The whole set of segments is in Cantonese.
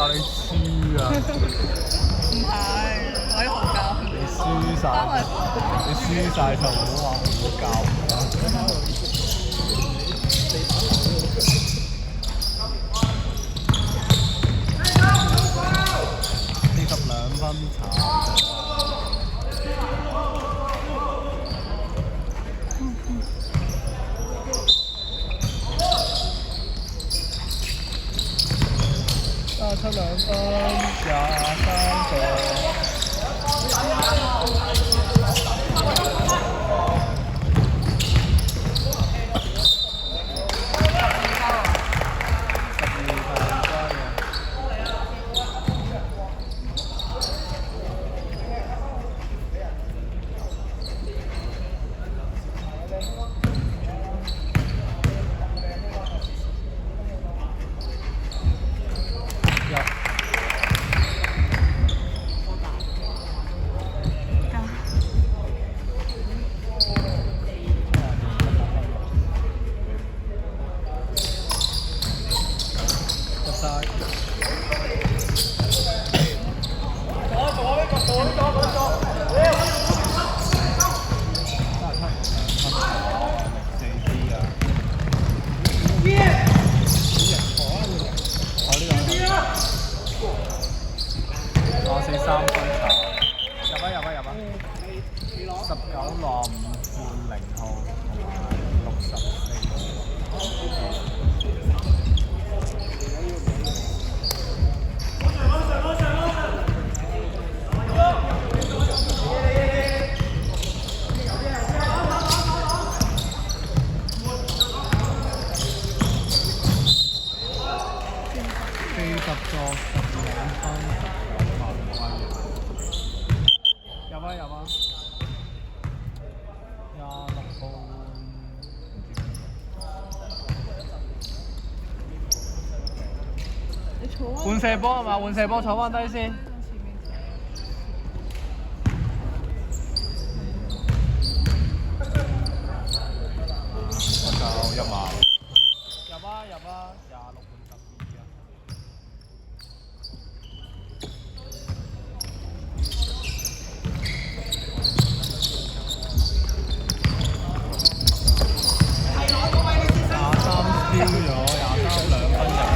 教你輸啊！唔係，我喺學教。你輸晒，你輸晒就唔好話我教。42分炒32分23個。換射波係嘛？換射波坐翻低先。就入啊！入啊入啊！26分12啊！23丟咗，23 2分就界。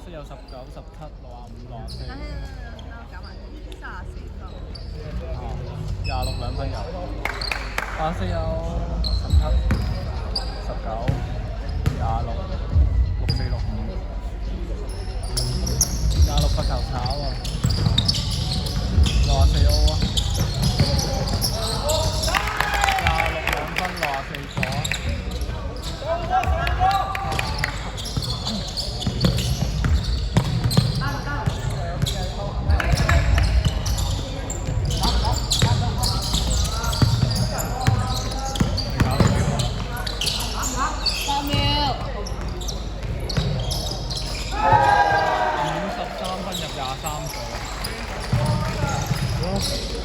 色有19、17、65、64。等我搞埋34分。26兩分有。白色有17、19、26、64、65。26罰球炒啊！64 O 啊！26兩分64火啊！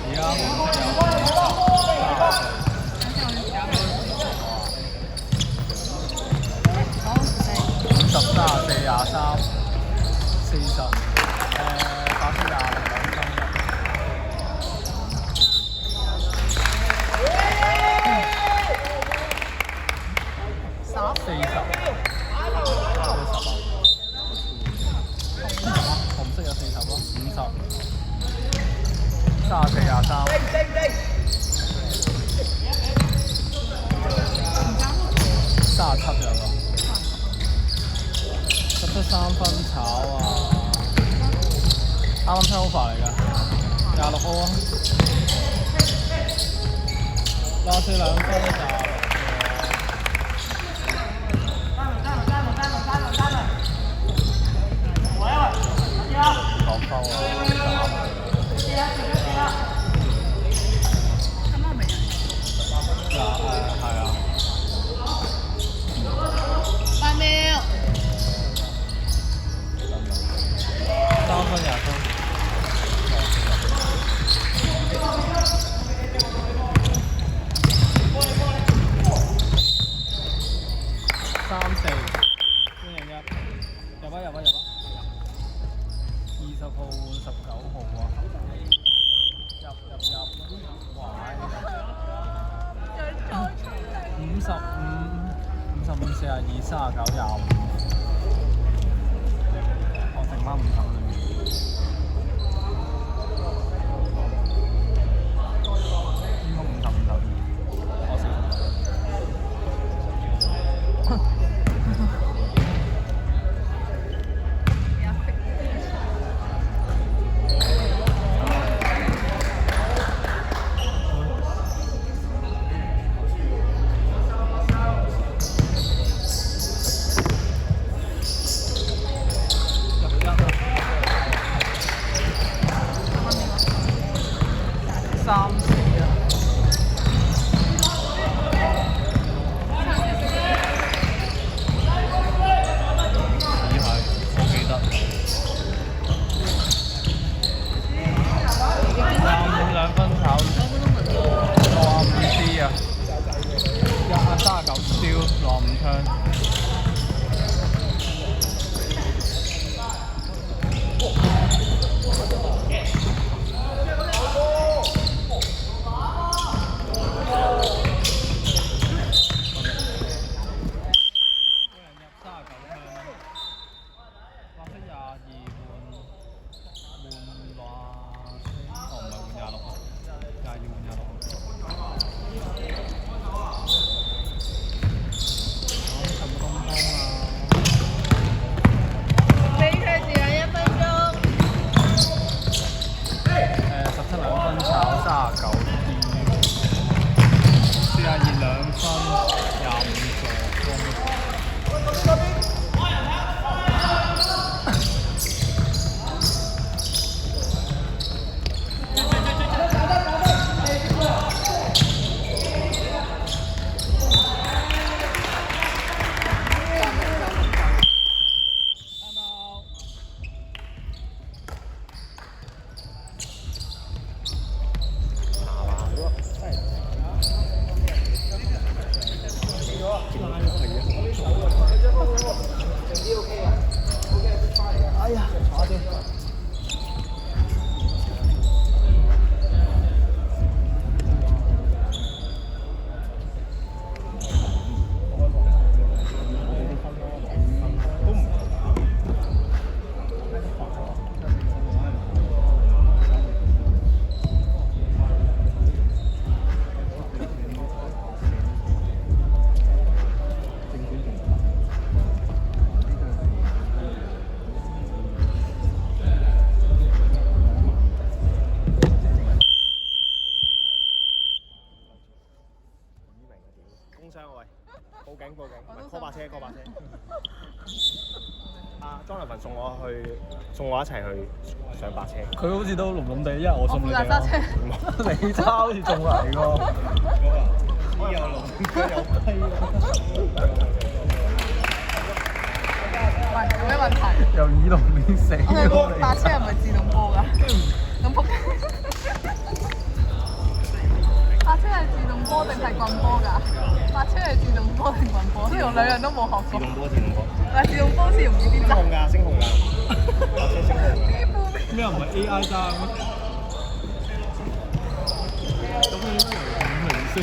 而家紅色有50、34、23、40，白色26兩分入。紅色有40咯，50、34、23、37有個，13分炒啊！啱啱 turnover 嚟㗎，26 O 啊！64兩分26。講翻喎，係啊，8秒，3分20分，3-4，歡迎入啊！20號換19號啊！入，哇！55、42、39、25，我剩翻50啦。應該50、我40。張立文送我一齊去上白車。佢好似都聾聾地，因為我送你哋我負責揸車。你揸好似仲嚟喎。又聾又跛。喂，有咩問題？由耳聾變死我哋咗白車係咪自動波㗎？咁仆街。白車係自動波定係棍波㗎？白車係自動波定棍波？雖然我兩樣都冇學過。自動波。但係自動波好似容易啲揸。升紅㗎。白車升紅。咩唔係 AI 揸咩？咁你咩明星？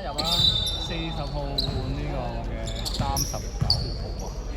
入啊！40號換呢個嘅39號啊！